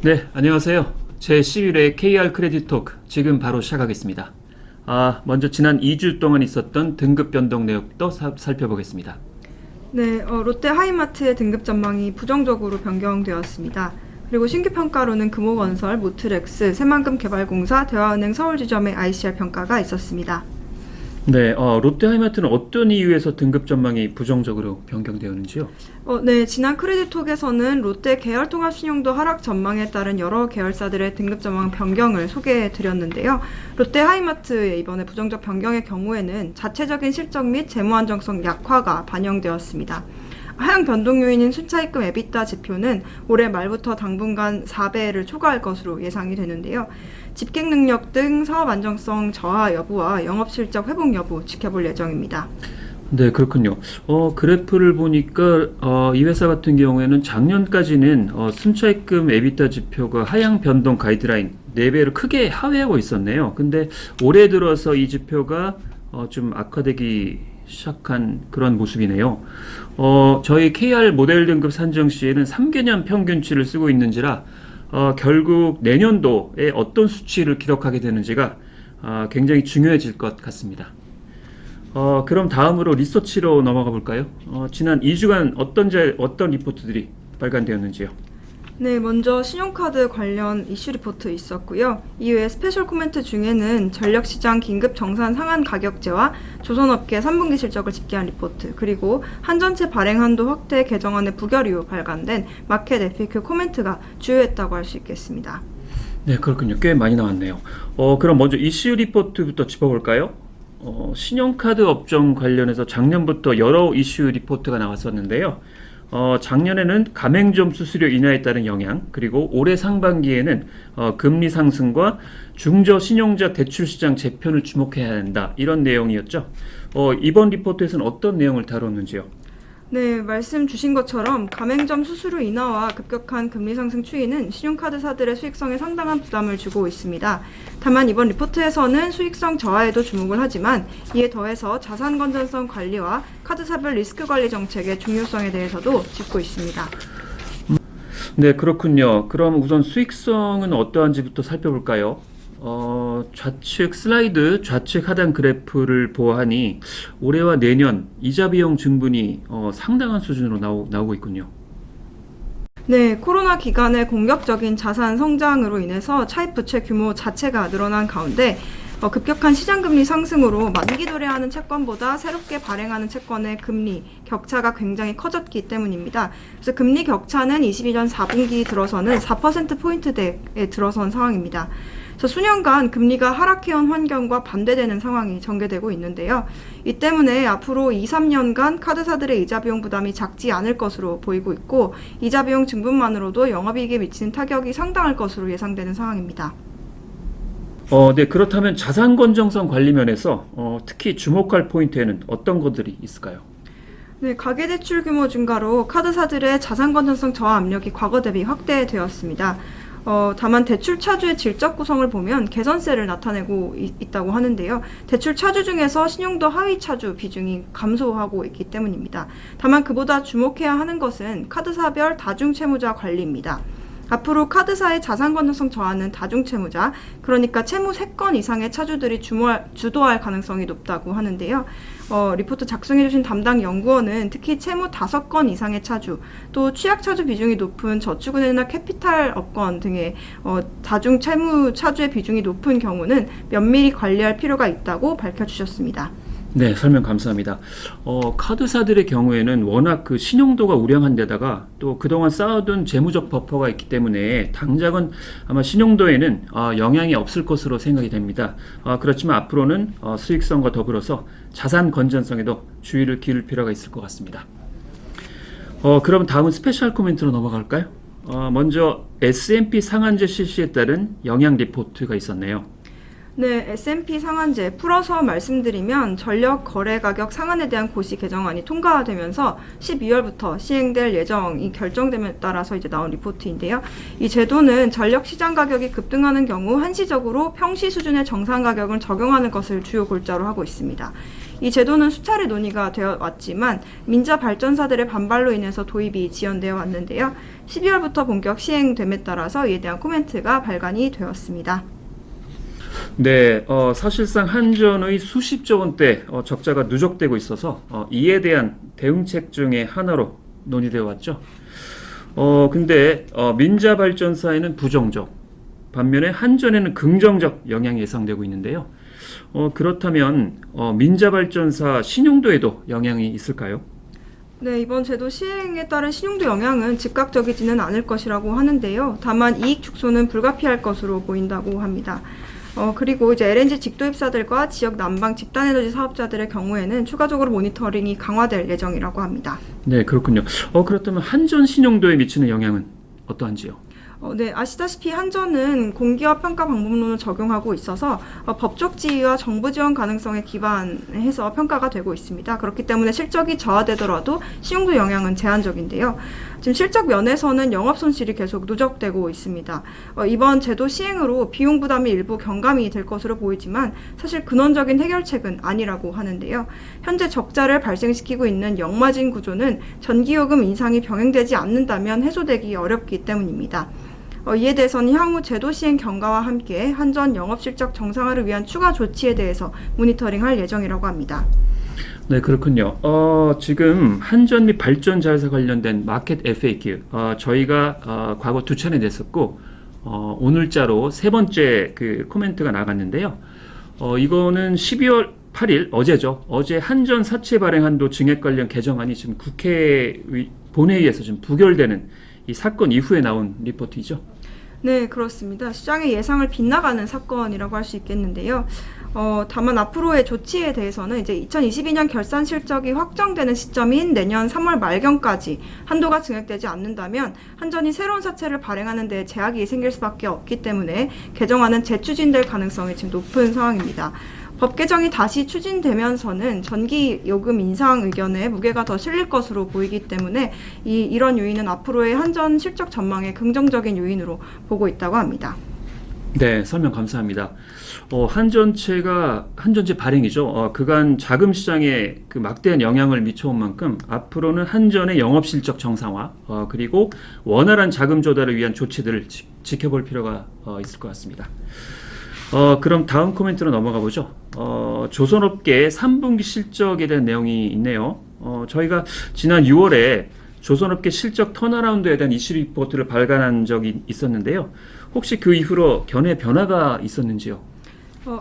네, 안녕하세요. 제11회 KR 크레딧 토크 지금 바로 시작하겠습니다. 먼저 지난 2주 동안 있었던 등급 변동 내역도 살펴보겠습니다. 네, 롯데 하이마트의 등급 전망이 부정적으로 변경되었습니다. 그리고 신규 평가로는 금호건설, 모트렉스, 새만금개발공사, 대화은행 서울지점의 ICR 평가가 있었습니다. 네, 롯데 하이마트는 어떤 이유에서 등급 전망이 부정적으로 변경되었는지요? 네, 지난 크레딧톡에서는 롯데 계열통합신용도 하락 전망에 따른 여러 계열사들의 등급 전망 변경을 소개해 드렸는데요. 롯데 하이마트의 이번에 부정적 변경의 경우에는 자체적인 실적 및 재무 안정성 약화가 반영되었습니다. 하향 변동 요인인 순차입금 EBITDA 지표는 올해 말부터 당분간 4배를 초과할 것으로 예상이 되는데요. 집객 능력 등 사업 안정성 저하 여부와 영업실적 회복 여부 지켜볼 예정입니다. 네, 그렇군요. 그래프를 보니까 이 회사 같은 경우에는 작년까지는 순차입금 EBITDA 지표가 하향 변동 가이드라인 4배를 크게 하회하고 있었네요. 근데 올해 들어서 이 지표가 좀 악화되기 시작한 그런 모습이네요. 저희 KR 모델 등급 산정 시에는 3개년 평균치를 쓰고 있는지라 결국 내년도에 어떤 수치를 기록하게 되는지가 굉장히 중요해질 것 같습니다. 그럼 다음으로 리서치로 넘어가 볼까요? 지난 2주간 어떤 리포트들이 발간되었는지요? 네, 먼저 신용카드 관련 이슈 리포트 있었고요. 이외에 스페셜 코멘트 중에는 전력시장 긴급 정산 상한 가격제와 조선업계 3분기 실적을 집계한 리포트, 그리고 한전체 발행 한도 확대 개정안의 부결 이후 발간된 마켓 FAQ 코멘트가 주요했다고 할 수 있겠습니다. 네, 그렇군요. 꽤 많이 나왔네요. 그럼 먼저 이슈 리포트부터 짚어볼까요? 신용카드 업종 관련해서 작년부터 여러 이슈 리포트가 나왔었는데요. 작년에는 가맹점 수수료 인하에 따른 영향, 그리고 올해 상반기에는 금리 상승과 중저 신용자 대출 시장 재편을 주목해야 한다, 이런 내용이었죠. 이번 리포트에서는 어떤 내용을 다뤘는지요? 네, 말씀 주신 것처럼 가맹점 수수료 인하와 급격한 금리 상승 추이는 신용카드사들의 수익성에 상당한 부담을 주고 있습니다. 다만 이번 리포트에서는 수익성 저하에도 주목을 하지만 이에 더해서 자산 건전성 관리와 카드사별 리스크 관리 정책의 중요성에 대해서도 짚고 있습니다. 네, 그렇군요. 그럼 우선 수익성은 어떠한지부터 살펴볼까요? 좌측 슬라이드 좌측 하단 그래프를 보아하니 올해와 내년 이자 비용 증분이 상당한 수준으로 나오고 있군요. 네, 코로나 기간의 공격적인 자산 성장으로 인해서 차입 부채 규모 자체가 늘어난 가운데 급격한 시장금리 상승으로 만기 도래하는 채권보다 새롭게 발행하는 채권의 금리 격차가 굉장히 커졌기 때문입니다. 그래서 금리 격차는 22년 4분기 들어서는 4%포인트대에 들어선 상황입니다. 그래서 수년간 금리가 하락해온 환경과 반대되는 상황이 전개되고 있는데요. 이 때문에 앞으로 2, 3년간 카드사들의 이자 비용 부담이 작지 않을 것으로 보이고 있고, 이자 비용 증분만으로도 영업이익에 미치는 타격이 상당할 것으로 예상되는 상황입니다. 네, 그렇다면 자산 건전성 관리 면에서 특히 주목할 포인트에는 어떤 것들이 있을까요? 네, 가계대출 규모 증가로 카드사들의 자산 건전성 저하 압력이 과거 대비 확대되었습니다. 다만 대출 차주의 질적 구성을 보면 개선세를 나타내고 있다고 하는데요. 대출 차주 중에서 신용도 하위 차주 비중이 감소하고 있기 때문입니다. 다만 그보다 주목해야 하는 것은 카드사별 다중채무자 관리입니다. 앞으로 카드사의 자산 건전성 저하는 다중채무자, 그러니까 채무 3건 이상의 차주들이 주도할 가능성이 높다고 하는데요. 리포트 작성해주신 담당 연구원은 특히 채무 5건 이상의 차주, 또 취약차주 비중이 높은 저축은행이나 캐피탈 업권 등의 다중채무 차주의 비중이 높은 경우는 면밀히 관리할 필요가 있다고 밝혀주셨습니다. 네, 설명 감사합니다. 카드사들의 경우에는 워낙 그 신용도가 우량한 데다가 또 그동안 쌓아둔 재무적 버퍼가 있기 때문에 당장은 아마 신용도에는 영향이 없을 것으로 생각이 됩니다. 그렇지만 앞으로는 수익성과 더불어서 자산 건전성에도 주의를 기울일 필요가 있을 것 같습니다. 그럼 다음은 스페셜 코멘트로 넘어갈까요? 먼저 S&P 상한제 실시에 따른 영향 리포트가 있었네요. 네, S&P 상한제 풀어서 말씀드리면 전력 거래 가격 상한에 대한 고시 개정안이 통과되면서 12월부터 시행될 예정이 결정됨에 따라서 이제 나온 리포트인데요. 이 제도는 전력 시장 가격이 급등하는 경우 한시적으로 평시 수준의 정상 가격을 적용하는 것을 주요 골자로 하고 있습니다. 이 제도는 수차례 논의가 되어 왔지만 민자 발전사들의 반발로 인해서 도입이 지연되어 왔는데요. 12월부터 본격 시행됨에 따라서 이에 대한 코멘트가 발간이 되었습니다. 네, 사실상 한전의 수십조 원대 적자가 누적되고 있어서 이에 대한 대응책 중에 하나로 논의되어 왔죠. 근데 민자 발전사에는 부정적, 반면에 한전에는 긍정적 영향이 예상되고 있는데요. 그렇다면 민자 발전사 신용도에도 영향이 있을까요? 네, 이번 제도 시행에 따른 신용도 영향은 즉각적이지는 않을 것이라고 하는데요. 다만 이익 축소는 불가피할 것으로 보인다고 합니다. 그리고 이제 LNG 직도입사들과 지역 난방 집단에너지 사업자들의 경우에는 추가적으로 모니터링이 강화될 예정이라고 합니다. 네, 그렇군요. 그렇다면 한전 신용도에 미치는 영향은 어떠한지요? 네, 아시다시피 한전은 공기업 평가 방법론을 적용하고 있어서 법적 지위와 정부 지원 가능성에 기반해서 평가가 되고 있습니다. 그렇기 때문에 실적이 저하되더라도 신용도 영향은 제한적인데요. 지금 실적 면에서는 영업 손실이 계속 누적되고 있습니다. 이번 제도 시행으로 비용 부담이 일부 경감이 될 것으로 보이지만 사실 근원적인 해결책은 아니라고 하는데요. 현재 적자를 발생시키고 있는 역마진 구조는 전기요금 인상이 병행되지 않는다면 해소되기 어렵기 때문입니다. 이에 대해서는 향후 제도 시행 경과와 함께 한전 영업실적 정상화를 위한 추가 조치에 대해서 모니터링할 예정이라고 합니다. 네, 그렇군요. 지금 한전 및 발전 자회사 관련된 마켓 FAQ, 저희가 과거 2차례 냈었고, 오늘자로 3번째 그 코멘트가 나갔는데요. 이거는 12월 8일, 어제죠. 어제 한전 사채 발행 한도 증액 관련 개정안이 지금 국회 본회의에서 지금 부결되는 이 사건 이후에 나온 리포트이죠. 네, 그렇습니다. 시장의 예상을 빗나가는 사건이라고 할 수 있겠는데요. 다만 앞으로의 조치에 대해서는 이제 2022년 결산 실적이 확정되는 시점인 내년 3월 말경까지 한도가 증액되지 않는다면 한전이 새로운 사채를 발행하는 데 제약이 생길 수밖에 없기 때문에 개정안은 재추진될 가능성이 지금 높은 상황입니다. 법 개정이 다시 추진되면서는 전기 요금 인상 의견에 무게가 더 실릴 것으로 보이기 때문에 이런 요인은 앞으로의 한전 실적 전망의 긍정적인 요인으로 보고 있다고 합니다. 네, 설명 감사합니다. 한전제 발행이죠. 그간 자금 시장에 그 막대한 영향을 미쳐온 만큼 앞으로는 한전의 영업 실적 정상화, 그리고 원활한 자금 조달을 위한 조치들을 지켜볼 필요가 있을 것 같습니다. 그럼 다음 코멘트로 넘어가 보죠. 조선업계 3분기 실적에 대한 내용이 있네요. 저희가 지난 6월에 조선업계 실적 턴어라운드에 대한 이슈 리포트를 발간한 적이 있었는데요. 혹시 그 이후로 견해 변화가 있었는지요?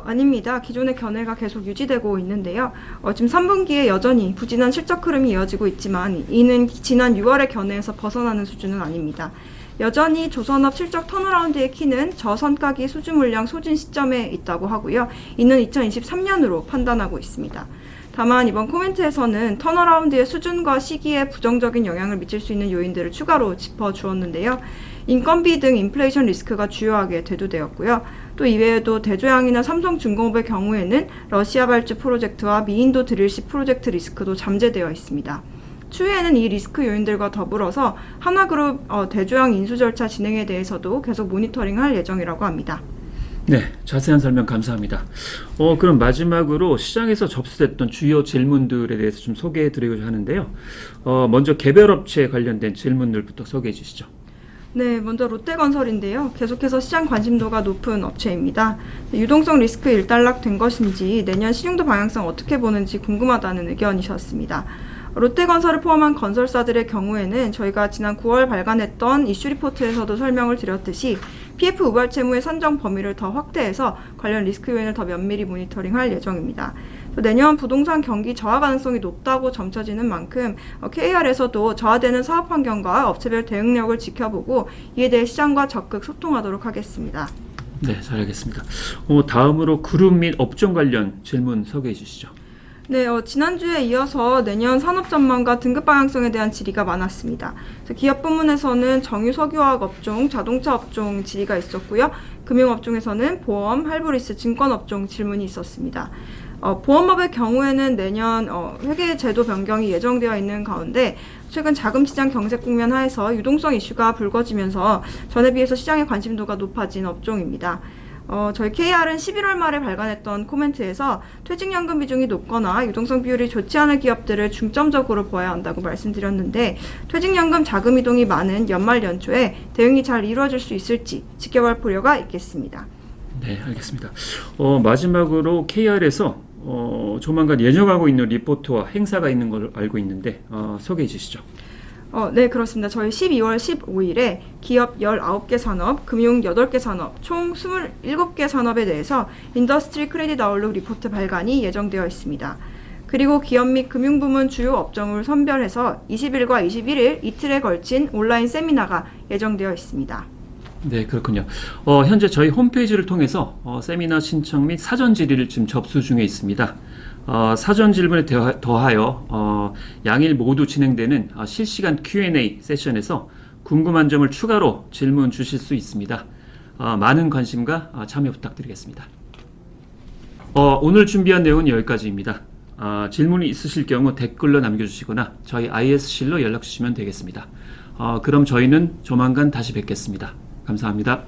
아닙니다. 기존의 견해가 계속 유지되고 있는데요. 지금 3분기에 여전히 부진한 실적 흐름이 이어지고 있지만 이는 지난 6월의 견해에서 벗어나는 수준은 아닙니다. 여전히 조선업 실적 턴어라운드의 키는 저선가기 수주 물량 소진 시점에 있다고 하고요. 이는 2023년으로 판단하고 있습니다. 다만 이번 코멘트에서는 턴어라운드의 수준과 시기에 부정적인 영향을 미칠 수 있는 요인들을 추가로 짚어주었는데요. 인건비 등 인플레이션 리스크가 주요하게 대두되었고요. 또 이외에도 대조양이나 삼성중공업의 경우에는 러시아 발주 프로젝트와 미인도 드릴십 프로젝트 리스크도 잠재되어 있습니다. 추후에는 이 리스크 요인들과 더불어서 한화그룹 대조양 인수 절차 진행에 대해서도 계속 모니터링할 예정이라고 합니다. 네, 자세한 설명 감사합니다. 그럼 마지막으로 시장에서 접수됐던 주요 질문들에 대해서 좀 소개해 드리고자 하는데요. 먼저 개별 업체에 관련된 질문들부터 소개해 주시죠. 네, 먼저 롯데건설인데요. 계속해서 시장 관심도가 높은 업체입니다. 유동성 리스크 일단락된 것인지 내년 신용도 방향성 어떻게 보는지 궁금하다는 의견이셨습니다. 롯데건설을 포함한 건설사들의 경우에는 저희가 지난 9월 발간했던 이슈 리포트에서도 설명을 드렸듯이 PF 우발 채무의 산정 범위를 더 확대해서 관련 리스크 요인을 더 면밀히 모니터링할 예정입니다. 또 내년 부동산 경기 저하 가능성이 높다고 점쳐지는 만큼 KR에서도 저하되는 사업 환경과 업체별 대응력을 지켜보고 이에 대해 시장과 적극 소통하도록 하겠습니다. 네, 잘 알겠습니다. 다음으로 그룹 및 업종 관련 질문 소개해 주시죠. 네, 지난주에 이어서 내년 산업 전망과 등급 방향성에 대한 질의가 많았습니다. 그래서 기업 부문에서는 정유 석유화학 업종, 자동차 업종 질의가 있었고요. 금융업종에서는 보험, 할부리스, 증권 업종 질문이 있었습니다. 보험업의 경우에는 내년 회계 제도 변경이 예정되어 있는 가운데 최근 자금시장 경색 국면 하에서 유동성 이슈가 불거지면서 전에 비해서 시장의 관심도가 높아진 업종입니다. 저희 KR은 11월 말에 발간했던 코멘트에서 퇴직연금 비중이 높거나 유동성 비율이 좋지 않은 기업들을 중점적으로 보아야 한다고 말씀드렸는데 퇴직연금 자금 이동이 많은 연말 연초에 대응이 잘 이루어질 수 있을지 지켜볼 필요가 있겠습니다. 네, 알겠습니다. 마지막으로 KR에서 조만간 예정하고 있는 리포트와 행사가 있는 걸 알고 있는데 소개해 주시죠. 네, 그렇습니다. 저희 12월 15일에 기업 19개 산업, 금융 8개 산업, 총 27개 산업에 대해서 인더스트리 크레딧 아웃룩 리포트 발간이 예정되어 있습니다. 그리고 기업 및 금융부문 주요 업종을 선별해서 20일과 21일 이틀에 걸친 온라인 세미나가 예정되어 있습니다. 네, 그렇군요. 현재 저희 홈페이지를 통해서 세미나 신청 및 사전 질의를 지금 접수 중에 있습니다. 사전 질문에 더하여 양일 모두 진행되는 실시간 Q&A 세션에서 궁금한 점을 추가로 질문 주실 수 있습니다. 많은 관심과 참여 부탁드리겠습니다. 오늘 준비한 내용은 여기까지입니다. 질문이 있으실 경우 댓글로 남겨주시거나 저희 IS실로 연락 주시면 되겠습니다. 그럼 저희는 조만간 다시 뵙겠습니다. 감사합니다.